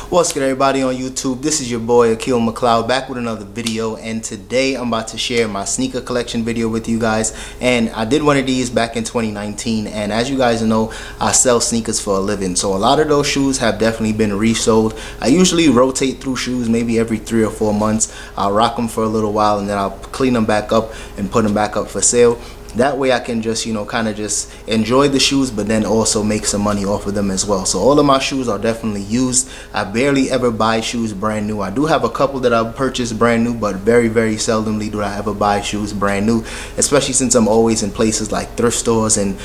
What's good, everybody on YouTube? This is your boy Akil McLeod back with another video, and today I'm about to share my sneaker collection video with you guys. And I did one of these back in 2019, and as you guys know, I sell sneakers for a living, so a lot of those shoes have definitely been resold. I usually rotate through shoes maybe every 3 or 4 months. I'll rock them for a little while and then I'll clean them back up and put them back up for sale. That way I can just, kind of just enjoy the shoes, but then also make some money off of them as well. So all of my shoes are definitely used. I barely ever buy shoes brand new. I do have a couple that I've purchased brand new, but very seldomly do I ever buy shoes brand new, especially since I'm always in places like thrift stores and,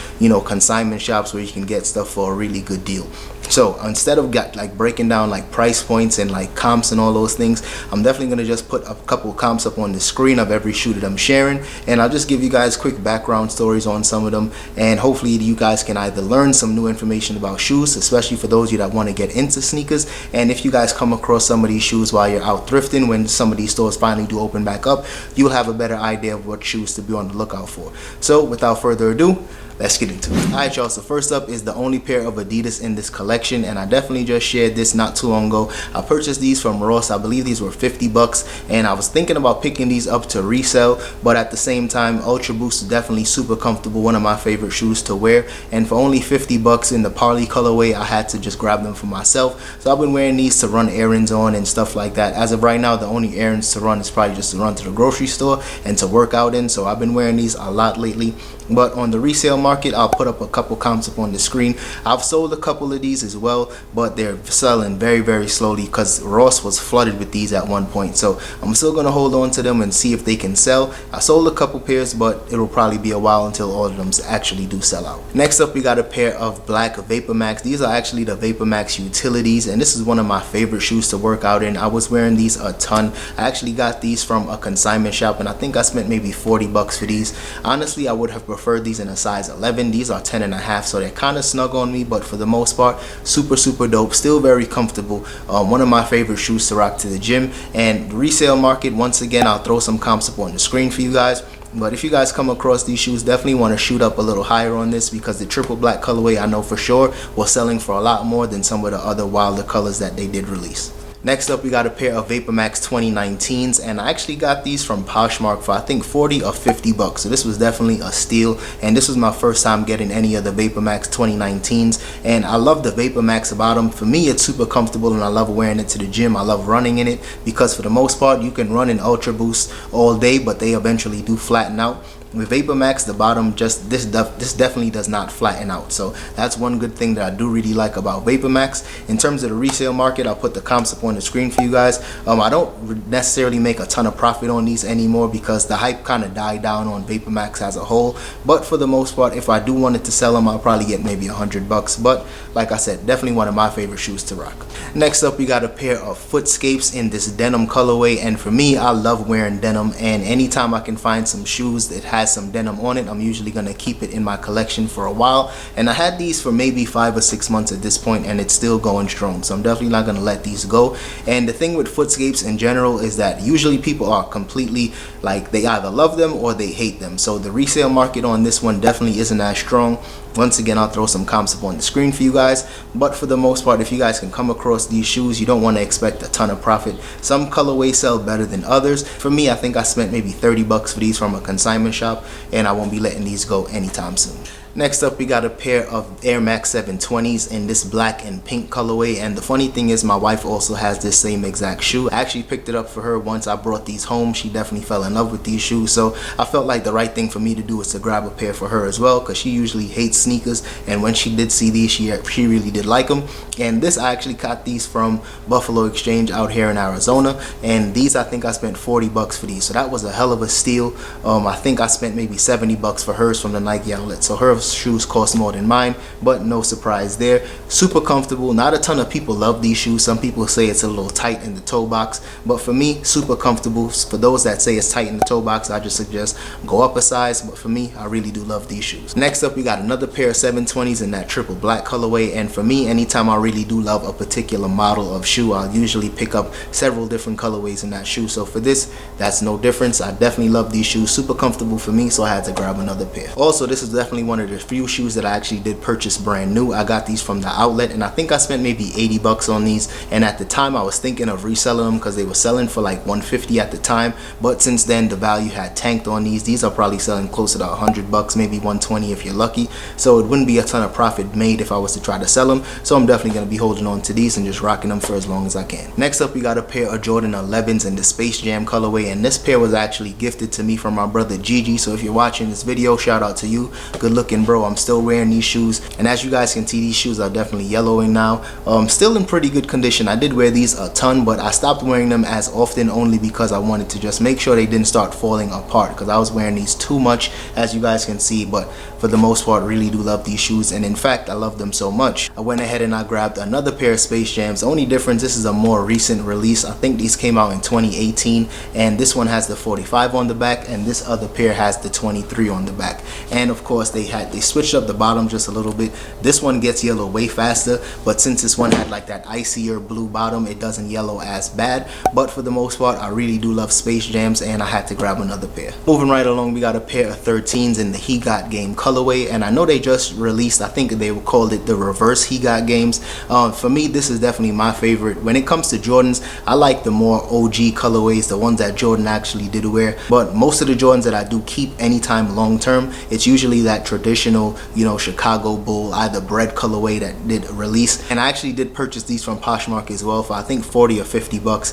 consignment shops where you can get stuff for a really good deal. So instead of breaking down like price points and like comps and all those things, I'm definitely going to just put a couple comps up on the screen of every shoe that I'm sharing, and I'll just give you guys quick background stories on some of them, and hopefully you guys can either learn some new information about shoes, especially for those of you that want to get into sneakers, and if you guys come across some of these shoes while you're out thrifting when some of these stores finally do open back up, you'll have a better idea of what shoes to be on the lookout for. So without further ado, let's get into it. Alright y'all, so first up is the only pair of Adidas in this collection, and I definitely just shared this not too long ago. I purchased these from Ross. I believe these were 50 bucks, and I was thinking about picking these up to resell, but at the same time, Ultra Boost is definitely super comfortable, one of my favorite shoes to wear, and for only 50 bucks in the Parley colorway, I had to just grab them for myself. So I've been wearing these to run errands on and stuff like that. As of right now, the only errands to run is probably just to run to the grocery store and to work out in, so I've been wearing these a lot lately. But on the resale market, I'll put up a couple comps up on the screen. I've sold a couple of these as well, but they're selling very slowly because Ross was flooded with these at one point. So I'm still going to hold on to them and see if they can sell. I sold a couple pairs, but it'll probably be a while until all of them actually do sell out. Next up, we got a pair of black VaporMax. These are actually the VaporMax Utilities, and this is one of my favorite shoes to work out in. I was wearing these a ton. I actually got these from a consignment shop, and I think I spent maybe 40 bucks for these. Honestly, I would have preferred these in a size 11. These are 10.5, so they're kind of snug on me, but for the most part, super dope, still very comfortable. One of my favorite shoes to rock to the gym. And resale market, once again, I'll throw some comps up on the screen for you guys. But if you guys come across these shoes, definitely want to shoot up a little higher on this, because the triple black colorway, I know for sure, was selling for a lot more than some of the other wilder colors that they did release. Next up, we got a pair of VaporMax 2019s, and I actually got these from Poshmark for I think 40 or 50 bucks. So this was definitely a steal, and this was my first time getting any of the VaporMax 2019s, and I love the VaporMax about them. For me, it's super comfortable, and I love wearing it to the gym. I love running in it because for the most part, you can run in Ultra Boost all day, but they eventually do flatten out. With VaporMax, the bottom just this definitely does not flatten out, so that's one good thing that I do really like about VaporMax. In terms of the resale market, I'll put the comps up on the screen for you guys. I don't necessarily make a ton of profit on these anymore because the hype kind of died down on VaporMax as a whole, but for the most part, if I do want it to sell them, I'll probably get maybe 100 bucks. But like I said, definitely one of my favorite shoes to rock. Next up, we got a pair of Footscapes in this denim colorway, and for me, I love wearing denim, and anytime I can find some shoes that has some denim on it, I'm usually going to keep it in my collection for a while. And I had these for maybe 5 or 6 months at this point, and it's still going strong, so I'm definitely not going to let these go. And the thing with Footscapes in general is that usually people are completely like, they either love them or they hate them, so the resale market on this one definitely isn't as strong. Once again, I'll throw some comps up on the screen for you guys, but for the most part, if you guys can come across these shoes, you don't want to expect a ton of profit. Some colorways sell better than others. For me, I think I spent maybe 30 bucks for these from a consignment shop, and I won't be letting these go anytime soon. Next up, we got a pair of Air Max 720s in this black and pink colorway, and the funny thing is my wife also has this same exact shoe. I actually picked it up for her once I brought these home. She definitely fell in love with these shoes, so I felt like the right thing for me to do was to grab a pair for her as well, because she usually hates sneakers, and when she did see these, she really did like them. And this, I actually got these from Buffalo Exchange out here in Arizona, and these, I think I spent 40 bucks for these, so that was a hell of a steal. I think I spent maybe 70 bucks for hers from the Nike outlet, so her shoes cost more than mine, but no surprise there. Super comfortable. Not a ton of people love these shoes. Some people say it's a little tight in the toe box, but for me, super comfortable. For those that say it's tight in the toe box, I just suggest go up a size, but for me, I really do love these shoes. Next up, we got another pair of 720s in that triple black colorway, and for me, anytime I really do love a particular model of shoe, I'll usually pick up several different colorways in that shoe. So for this, that's no difference. I definitely love these shoes. Super comfortable for me, so I had to grab another pair. Also, this is definitely one of the the few shoes that I actually did purchase brand new. I got these from the outlet, and I think I spent maybe 80 bucks on these, and at the time I was thinking of reselling them because they were selling for like 150 at the time, but since then the value had tanked on these. These are probably selling closer to 100 bucks, maybe 120 if you're lucky, so it wouldn't be a ton of profit made if I was to try to sell them. So I'm definitely going to be holding on to these and just rocking them for as long as I can. Next up, we got a pair of Jordan 11s in the Space Jam colorway, and this pair was actually gifted to me from my brother Gigi. So if you're watching this video, shout out to you. Good looking, bro. I'm still wearing these shoes, and as you guys can see, these shoes are definitely yellowing now. Still in pretty good condition. I did wear these a ton, but I stopped wearing them as often only because I wanted to just make sure they didn't start falling apart, because I was wearing these too much, as you guys can see. But for the most part, really do love these shoes, and in fact I love them so much I went ahead and I grabbed another pair of Space Jams. The only difference, this is a more recent release. I think these came out in 2018, and this one has the 45 on the back, and this other pair has the 23 on the back. And of course they switched up the bottom just a little bit. This one gets yellow way faster, but since this one had like that icier blue bottom, it doesn't yellow as bad. But for the most part, I really do love Space Jams, and I had to grab another pair. Moving right along, we got a pair of 13s in the He Got Game colorway, and I know they just released, I think they called it the reverse He Got Games. For me, this is definitely my favorite. When it comes to Jordans, I like the more OG colorways, the ones that Jordan actually did wear. But most of the Jordans that I do keep anytime long term, it's usually that traditional, you know, Chicago Bull, either bread colorway that did release. And I actually did purchase these from Poshmark as well for I think 40 or 50 bucks.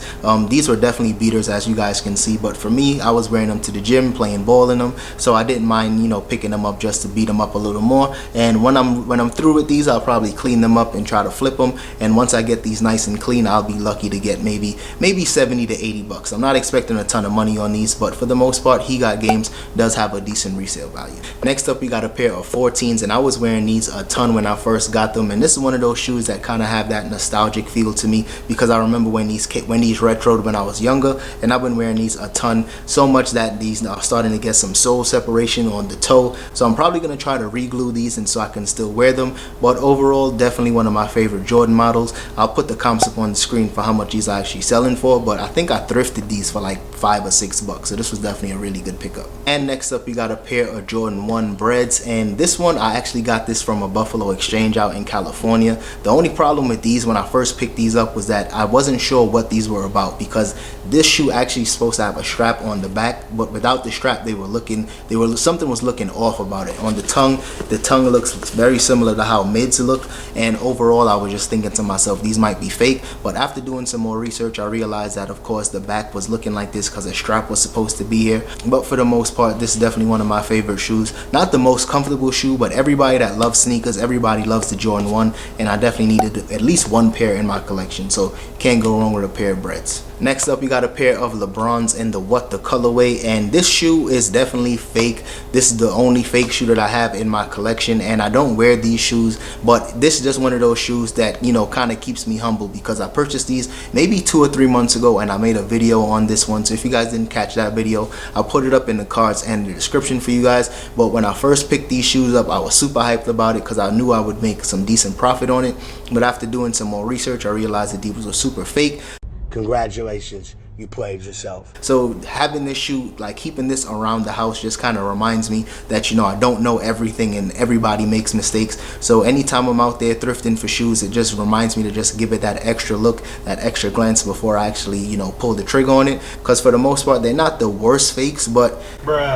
These were definitely beaters, as you guys can see, but for me, I was wearing them to the gym, playing ball in them, so I didn't mind, you know, picking them up just to beat them up a little more. And when I'm through with these, I'll probably clean them up and try to flip them, and once I get these nice and clean, I'll be lucky to get maybe 70 to 80 bucks. I'm not expecting a ton of money on these, but for the most part, He Got Games does have a decent resale value. Next up, we got a pair of 14s, and I was wearing these a ton when I first got them, and this is one of those shoes that kind of have that nostalgic feel to me, because I remember when these retroed when I was younger, and I've been wearing these a ton, so much that these are starting to get some sole separation on the toe. So I'm probably going to try to re-glue these and so I can still wear them. But overall, definitely one of my favorite Jordan models. I'll put the comps up on the screen for how much these are actually selling for, but I think I thrifted these for like $5 or $6, so this was definitely a really good pickup. And next up, we got a pair of Jordan 1 breads, and this one, I actually got this from a Buffalo Exchange out in California. The only problem with these when I first picked these up was that I wasn't sure what these were about, because this shoe actually is supposed to have a strap on the back, but without the strap, something was looking off about it. On the tongue looks very similar to how mids look, and overall I was just thinking to myself, these might be fake. But after doing some more research, I realized that of course the back was looking like this because a strap was supposed to be here. But for the most part, this is definitely one of my favorite shoes. Not the most comfortable shoe, but everybody that loves sneakers, everybody loves the Jordan 1, and I definitely needed at least one pair in my collection, so can't go wrong with a pair of breads. Next up, we got a pair of LeBrons in the What the colorway, and this shoe is definitely fake. This is the only fake shoe that I have in my collection, and I don't wear these shoes, but this is just one of those shoes that, you know, kind of keeps me humble, because I purchased these maybe 2 or 3 months ago, and I made a video on this one. So if you guys didn't catch that video, I'll put it up in the cards and the description for you guys. But when I first picked these shoes up, I was super hyped about it because I knew I would make some decent profit on it. But after doing some more research, I realized that these were super fake. Congratulations, you played yourself. So having this shoe, like keeping this around the house, just kind of reminds me that, you know, I don't know everything and everybody makes mistakes. So anytime I'm out there thrifting for shoes, it just reminds me to just give it that extra look, that extra glance before I actually, you know, pull the trigger on it. Because for the most part, they're not the worst fakes, but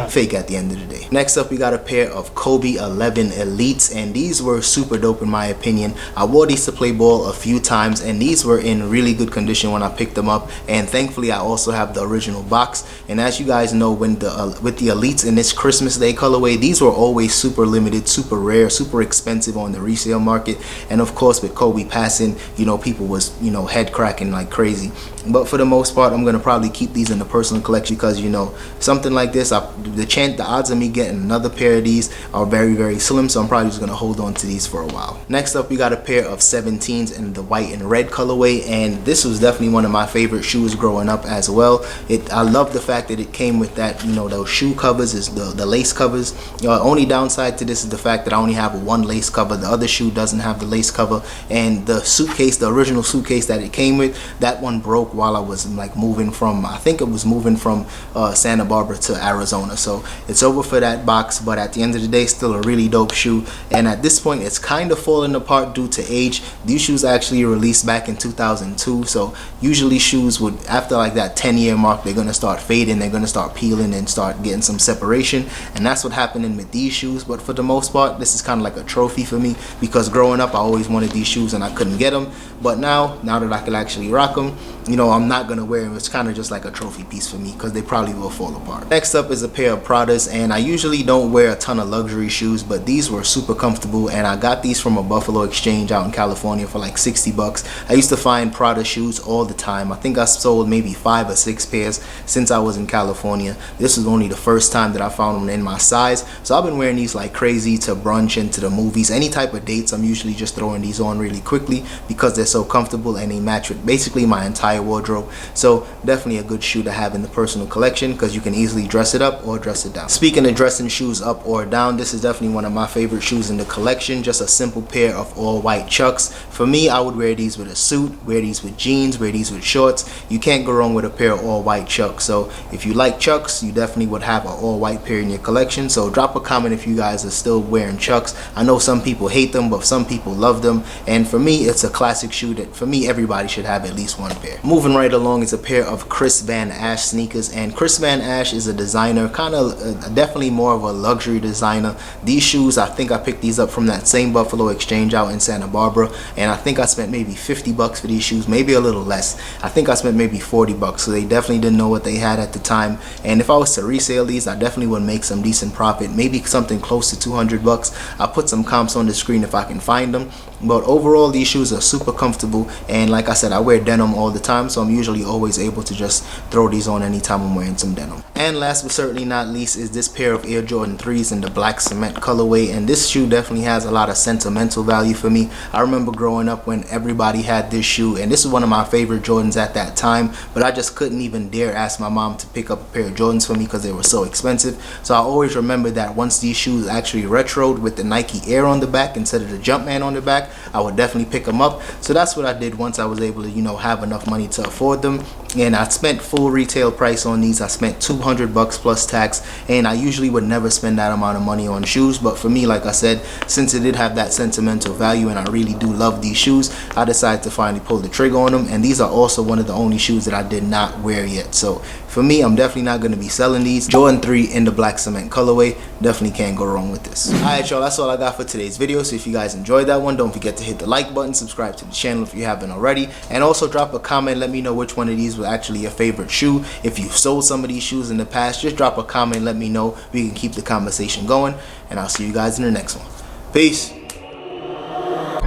fake at the end of the day. Next up, we got a pair of Kobe 11 Elites, and these were super dope in my opinion. I wore these to play ball a few times, and these were in really good condition when I picked them up, and thankfully I also have the original box. And as you guys know, when with the Elites in this Christmas Day colorway, these were always super limited, super rare, super expensive on the resale market. And of course, with Kobe passing, you know, people was, you know, head cracking like crazy. But for the most part, I'm gonna probably keep these in the personal collection, because, you know, something like this, the odds of me getting another pair of these are very, very slim. So I'm probably just gonna hold on to these for a while. Next up, we got a pair of 17s in the white and red colorway, and this was definitely one of my favorite shoes growing up as well. I love the fact that it came with that, you know, those shoe covers, is the lace covers. Only downside to this is the fact that I only have one lace cover. The other shoe doesn't have the lace cover, and the suitcase, the original suitcase that it came with, that one broke while I was like moving from, I think it was moving from Santa Barbara to Arizona. So it's over for that box, but at the end of the day, still a really dope shoe. And at this point, it's kind of falling apart due to age. These shoes actually released back in 2002, so usually shoes would, after like that 10-year mark, they're gonna start fading, they're gonna start peeling and start getting some separation, and that's what happening with these shoes. But for the most part, this is kind of like a trophy for me, because growing up I always wanted these shoes and I couldn't get them, but now that I can actually rock them, you know, I'm not gonna wear them. It's kind of just like a trophy piece for me, because they probably will fall apart. Next up is a pair of Pradas, and I usually don't wear a ton of luxury shoes, but these were super comfortable, and I got these from a Buffalo Exchange out in California for like 60 bucks. I used to find Prada shoes all the time. I think I sold maybe 5 or 6 pairs since I was in California. This was only the first time that I found them in my size, so I've been wearing these like crazy to brunch and to the movies. Any type of dates, I'm usually just throwing these on really quickly because they're so comfortable and they match with basically my entire wardrobe. So definitely a good shoe to have in the personal collection, because you can easily dress it up or dress it down. Speaking of dressing shoes up or down, this is definitely one of my favorite shoes in the collection. Just a simple pair of all white Chucks. For me, I would wear these with a suit, wear these with jeans, wear these with shorts. You can't go wrong with a pair of all white Chucks. So if you like Chucks, you definitely would have an all white pair in your collection. So drop a comment if you guys are still wearing Chucks. I know some people hate them, but some people love them, and for me it's a classic shoe that for me everybody should have at least one pair. Moving right along is a pair of Chris Van Ash sneakers, and Chris Van Ash is a designer, kind of definitely more of a luxury designer. These shoes, I think I picked these up from that same Buffalo Exchange out in Santa Barbara, and I think I spent maybe 50 bucks for these shoes, maybe a little less. I think I spent maybe 40 bucks, so they definitely didn't know what they had at the time, and if I was to resale these, I definitely would make some decent profit, maybe something close to 200 bucks. I'll put some comps on the screen if I can find them, but overall these shoes are super comfortable, and like I said, I wear denim all the time, so I'm usually always able to just throw these on anytime I'm wearing some denim. And last but certainly not least is this pair of Air Jordan 3s in the black cement colorway, and this shoe definitely has a lot of sentimental value for me. I remember growing up when everybody had this shoe, and this was one of my favorite Jordans at that time, but I just couldn't even dare ask my mom to pick up a pair of Jordans for me because they were so expensive. So I always remember that once these shoes actually retroed with the Nike Air on the back instead of the Jumpman on the back, I would definitely pick them up. So that's what I did once I was able to, you know, have enough money to afford them. And I spent full retail price on these. I spent 200 bucks plus tax, and I usually would never spend that amount of money on shoes, but for me, like I said, since it did have that sentimental value and I really do love these shoes, I decided to finally pull the trigger on them. And these are also one of the only shoes that I did not wear yet, so for me, I'm definitely not going to be selling these. Jordan 3 in the black cement colorway, definitely can't go wrong with this. Alright y'all, that's all I got for today's video. So if you guys enjoyed that one, don't forget to hit the like button, subscribe to the channel if you haven't already, and also drop a comment. Let me know which one of these was actually your favorite shoe. If you've sold some of these shoes in the past, just drop a comment, let me know. We can keep the conversation going, and I'll see you guys in the next one. Peace.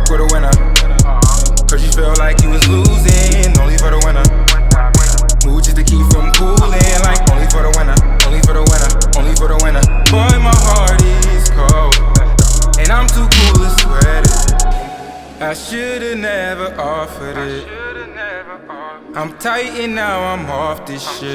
For the winner, cause you felt like you was losing, only for the winner. Mood just to keep from cooling, like only for the winner, only for the winner, only for the winner. Boy, my heart is cold, and I'm too cool to sweat it. I should've never offered it. I'm tight and now I'm off this shit.